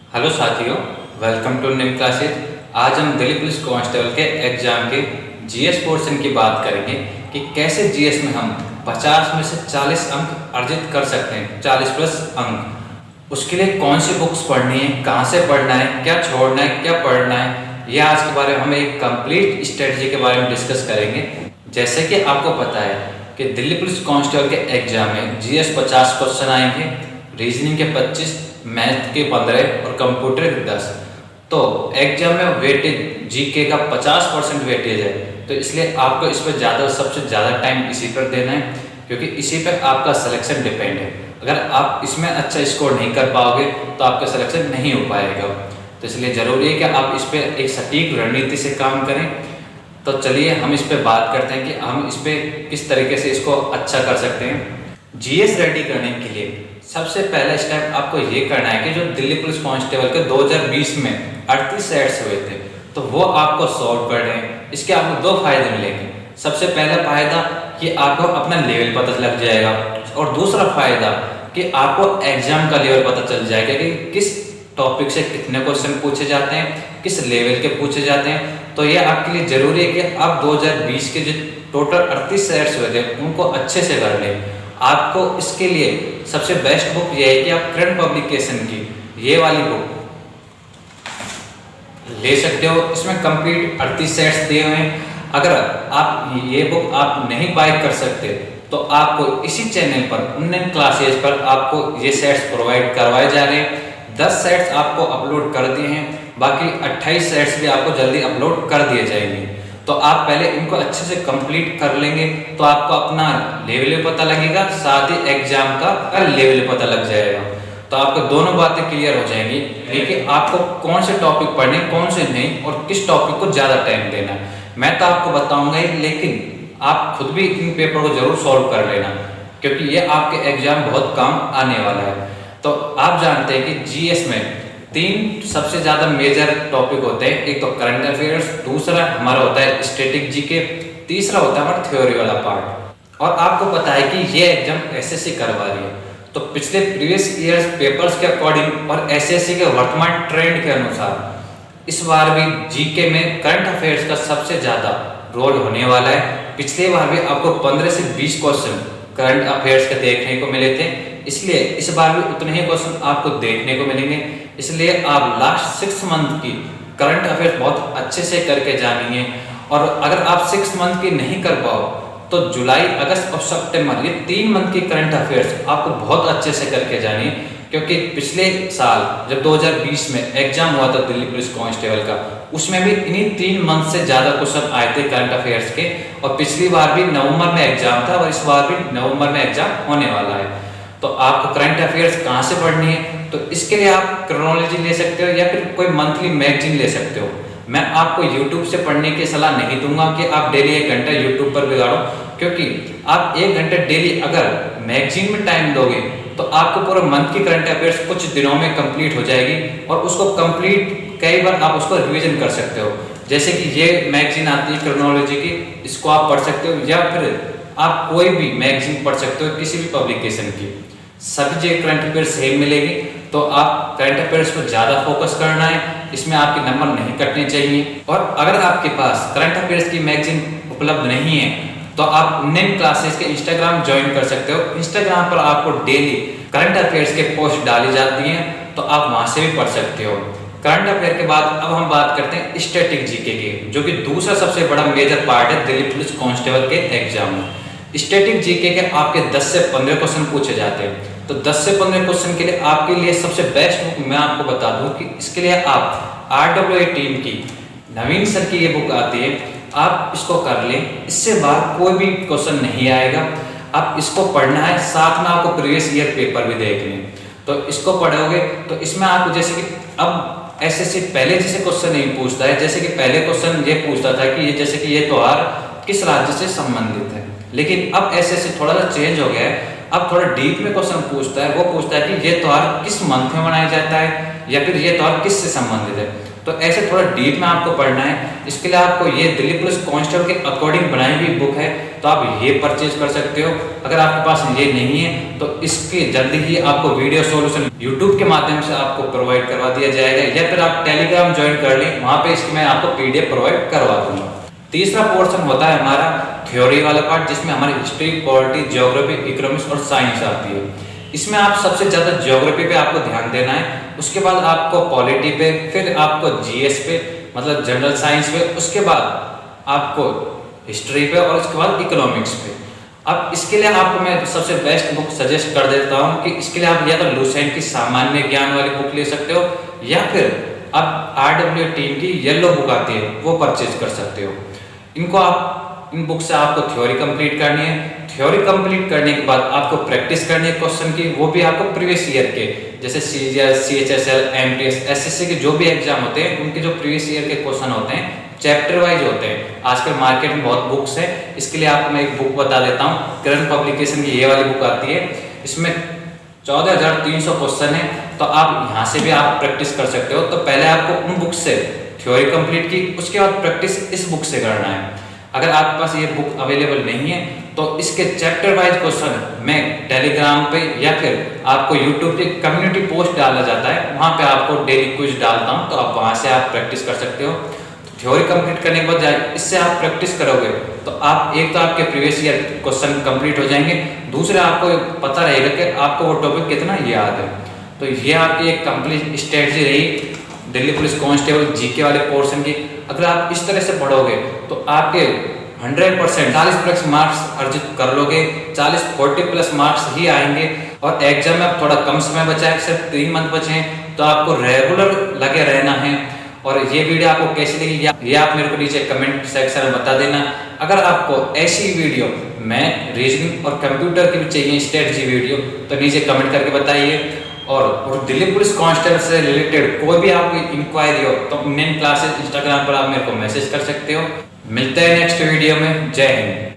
Hello साथियों, welcome to new classes. आज हम दिल्ली पुलिस कांस्टेबल के एग्जाम के जीएस पोर्शन की बात करेंगे कि कैसे जीएस में हम 50 में से 40 अंक अर्जित कर सकते हैं, 40 प्लस अंक। उसके लिए कौन सी बुक्स पढ़नी है, कहाँ से पढ़ना है, क्या छोड़ना है, क्या पढ़ना है, यह आज के बारे में हम एक कंप्लीट स्ट्रेटजी के बारे में डिस्कस करेंगे। जैसे कि आपको पता है कि दिल्ली पुलिस कांस्टेबल के एग्जाम में जीएस 50 क्वेश्चन आएंगे, रीजनिंग के 25, मैथ के 15 और कंप्यूटर के 10। तो एग्जाम में वेटेज जीके का 50% वेटेज है, तो इसलिए आपको इस पर सबसे ज़्यादा टाइम इसी पर देना है, क्योंकि इसी पर आपका सिलेक्शन डिपेंड है। अगर आप इसमें अच्छा स्कोर नहीं कर पाओगे तो आपका सिलेक्शन नहीं हो पाएगा। तो इसलिए ज़रूरी है कि आप इस पर एक सटीक रणनीति से काम करें। तो चलिए हम इस पर बात करते हैं कि हम इस पर किस तरीके से इसको अच्छा कर सकते हैं। जीएस रेडी करने के लिए सबसे पहला स्टेप आपको ये करना है कि जो दिल्ली पुलिस कांस्टेबल के 2020 में 38 सेट्स हुए थे, तो वो आपको सॉल्व करने हैं। इसके आपको दो फायदे मिलेंगे। सबसे पहला फायदा कि आपको अपना लेवल पता लग जाएगा, और दूसरा फायदा कि आपको एग्जाम का लेवल पता चल जाएगा कि किस टॉपिक से कितने क्वेश्चन पूछे जाते हैं, किस लेवल के पूछे जाते हैं। तो ये आपके लिए जरूरी है कि आप 2020 के जो टोटल 38 सेट्स हुए थे उनको अच्छे से कर लें। आपको इसके लिए सबसे बेस्ट बुक ये है कि आप करंट पब्लिकेशन की ये वाली बुक ले सकते हो। इसमें कंप्लीट 38 सेट्स दिए हुए हैं। अगर आप ये बुक आप नहीं बाय कर सकते तो आपको इसी चैनल पर ऑनलाइन क्लासेज पर आपको ये सेट्स प्रोवाइड करवाए जा रहे हैं। 10 सेट्स आपको अपलोड कर दिए हैं, बाकी 28 सेट्स भी आपको जल्दी अपलोड कर दिए जाएंगे। तो आप पहले इनको अच्छे से कंप्लीट कर लेंगे तो आपको अपना लेवल पता लगेगा, साथ ही एग्जाम का लेवल पता लग जाएगा। तो आपको दोनों बातें क्लियर हो जाएंगी कि आपको कौन से टॉपिक पढ़ने, कौन से नहीं, और किस टॉपिक को ज़्यादा टाइम देना है। मैं तो आपको बताऊंगा ही, लेकिन आप खुद भी इन पेपर को जरूर सॉल्व कर लेना, क्योंकि ये आपके एग्जाम बहुत काम आने वाला है। तो आप जानते हैं कि जीएस में 3 सबसे ज़्यादा मेजर टॉपिक होते हैं। एक तो करंट अफेयर्स, दूसरा हमारा होता है स्टैटिक जीके, तीसरा होता है हमारा थ्योरी वाला पार्ट। और आपको पता है कि ये एग्जाम एसएससी करवा रही है, तो पिछले प्रीवियस ईयर्स पेपर्स के अकॉर्डिंग और एसएससी के वर्तमान ट्रेंड के अनुसार इस बार भी जीके में करंट अफेयर्स का सबसे ज़्यादा रोल होने वाला है। पिछले बार भी आपको 15 से 20 क्वेश्चन करंट अफेयर्स के देखने को मिले थे, इसलिए इस बार भी उतने ही क्वेश्चन आपको देखने को मिलेंगे। इसलिए आप लास्ट 6 मंथ की करंट अफेयर्स बहुत अच्छे से करके जानिए। और अगर आप 6 मंथ की नहीं कर पाओ तो जुलाई, अगस्त और सितंबर, ये 3 मंथ की करंट अफेयर्स आपको बहुत अच्छे से करके जानिए। क्योंकि पिछले साल जब 2020 में एग्जाम हुआ था दिल्ली पुलिस कांस्टेबल का, उसमें भी इन्हीं 3 मंथ से ज़्यादा क्वेश्चन आए थे करंट अफेयर्स के। और पिछली बार भी नवंबर में एग्जाम था और इस बार भी नवंबर में एग्जाम होने वाला है। तो आपको करंट अफेयर्स कहाँ से पढ़नी है, तो इसके लिए आप क्रोनोलॉजी ले सकते हो या फिर कोई मंथली मैगजीन ले सकते हो। मैं आपको यूट्यूब से पढ़ने की सलाह नहीं दूंगा कि आप डेली 1 घंटा यूट्यूब पर बिगाड़ो, क्योंकि आप 1 घंटा डेली अगर मैगजीन में टाइम दोगे तो आपको पूरा मंथ की करंट अफेयर्स कुछ दिनों में कंप्लीट हो जाएगी। और उसको कंप्लीट कई बार आप उसको रिवीजन कर सकते हो। जैसे कि ये मैगजीन आती है क्रोनोलॉजी की, इसको आप पढ़ सकते हो, या फिर आप कोई भी मैगजीन पढ़ सकते हो किसी भी पब्लिकेशन की। सभी जगह करंट अफेयर्स सेम मिलेगी। तो आप करंट अफेयर्स पर ज़्यादा फोकस करना है, इसमें आपके नंबर नहीं कटने चाहिए। और अगर आपके पास करंट अफेयर्स की मैगजीन उपलब्ध नहीं है तो आप ऑनलाइन क्लासेस के इंस्टाग्राम ज्वाइन कर सकते हो। इंस्टाग्राम पर आपको डेली करंट अफेयर्स के पोस्ट डाली जाती हैं, तो आप वहाँ से भी पढ़ सकते हो। करंट अफेयर के बाद अब हम बात करते हैं स्टैटिक जीके की, जो कि दूसरा सबसे बड़ा मेजर पार्ट है दिल्ली पुलिस कांस्टेबल के एग्जाम में। स्टैटिक जीके के आपके 10 से 15 क्वेश्चन पूछे जाते हैं। तो 10 से 15 क्वेश्चन के लिए आपके लिए सबसे बेस्ट बुक मैं आपको बता दूं कि इसके लिए आप RWA टीम की नवीन सर की ये बुक आती है, आप इसको कर लें। इससे बाहर कोई भी क्वेश्चन नहीं आएगा। आप इसको पढ़ना है, साथ में आपको प्रीवियस ईयर पेपर भी देखने। तो इसको पढ़ोगे तो इसमें आपको, जैसे कि अब एसएससी पहले जैसे क्वेश्चन नहीं पूछता है, जैसे कि पहले क्वेश्चन ये पूछता था कि ये जैसे कि ये त्योहार किस राज्य से संबंधित है, लेकिन अब एसएससी थोड़ा सा चेंज हो गया है। अब थोड़ा डीप में क्वेश्चन पूछता है, वो पूछता है कि ये त्योहार किस मंथ में मनाया जाता है, या फिर ये त्योहार किससे संबंधित है। तो ऐसे थोड़ा डीप में आपको पढ़ना है। इसके लिए आपको ये दिल्ली पुलिस कांस्टेबल के अकॉर्डिंग बनाई हुई बुक है, तो आप ये परचेज कर सकते हो। अगर आपके पास ये नहीं है तो इसके जल्दी ही आपको वीडियो सॉल्यूशन यूट्यूब के माध्यम से आपको प्रोवाइड करवा दिया जाएगा, या फिर आप टेलीग्राम ज्वाइन कर लें, वहाँ पे इसकी मैं आपको PDF प्रोवाइड करवा दूंगा। तीसरा पोर्शन होता है हमारा थ्योरी वाला पार्ट, जिसमें हमारी हिस्ट्री, पॉलिटी, ज्योग्राफी, इकोनॉमिक्स और साइंस आती है। इसमें आप सबसे ज़्यादा ज्योग्राफी पे आपको ध्यान देना है, उसके बाद आपको पॉलिटी पे, फिर आपको GS पे मतलब जनरल साइंस पे, उसके बाद आपको हिस्ट्री पे और उसके बाद इकोनॉमिक्स पे। अब इसके लिए आपको मैं सबसे बेस्ट बुक सजेस्ट कर देता हूँ कि इसके लिए आप या तो लूसेंट की सामान्य ज्ञान वाली बुक ले सकते हो, या फिर आप RW टीम की येलो बुक आती है वो परचेज कर सकते हो। इन बुक से आपको थ्योरी कंप्लीट करनी है। थ्योरी कंप्लीट करने के बाद आपको प्रैक्टिस करनी है क्वेश्चन की, वो भी आपको प्रीवियस ईयर के, जैसे CGL, CHSL, MTS, SSC के जो भी एग्जाम होते हैं उनके जो प्रीवियस ईयर के क्वेश्चन होते हैं चैप्टर वाइज होते हैं। आजकल मार्केट में बहुत बुक्स है, इसके लिए आपको मैं एक बुक बता देता हूँ। करंट पब्लिकेशन की ये वाली बुक आती है, इसमें 14,300 क्वेश्चन है, तो आप यहाँ से भी आप प्रैक्टिस कर सकते हो। तो पहले आपको उन बुक से थ्योरी कंप्लीट की, उसके बाद प्रैक्टिस इस बुक से करना है। अगर आपके पास ये बुक अवेलेबल नहीं है तो इसके चैप्टर वाइज क्वेश्चन मैं टेलीग्राम पे या फिर आपको यूट्यूब पे कम्युनिटी पोस्ट डाला जाता है, वहाँ पे आपको डेली क्विज डालता हूँ, तो आप वहाँ से आप प्रैक्टिस कर सकते हो। थ्योरी कंप्लीट करने के बाद इससे आप प्रैक्टिस करोगे तो आप एक तो आपके प्रीवियस ईयर क्वेश्चन कंप्लीट हो जाएंगे, दूसरा आपको पता रहेगा कि आपको वो टॉपिक कितना याद है। तो ये आपकी एक कंप्लीट स्ट्रेटजी रही दिल्ली पुलिस कांस्टेबल GK वाले पोर्शन की। अगर आप इस तरह से पढ़ोगे तो आपके 100% 40+ मार्क्स अर्जित कर लोगे, 40+ मार्क्स ही आएंगे। और एग्जाम में अब थोड़ा कम समय बचा है, सिर्फ 3 मंथ बचे हैं, तो आपको रेगुलर लगे रहना है। और ये वीडियो आपको कैसी लगी ये आप मेरे को नीचे कमेंट सेक्शन में बता देना। अगर आपको ऐसी वीडियो मैथ, रीजनिंग और कंप्यूटर की भी चाहिए स्ट्रेटजी वीडियो, तो नीचे कमेंट करके बताइए। और दिल्ली पुलिस कांस्टेबल से रिलेटेड कोई भी आपकी इंक्वायरी हो तो ऑनलाइन क्लासेस इंस्टाग्राम पर आप मेरे को मैसेज कर सकते हो। मिलते हैं नेक्स्ट वीडियो में। जय हिंद।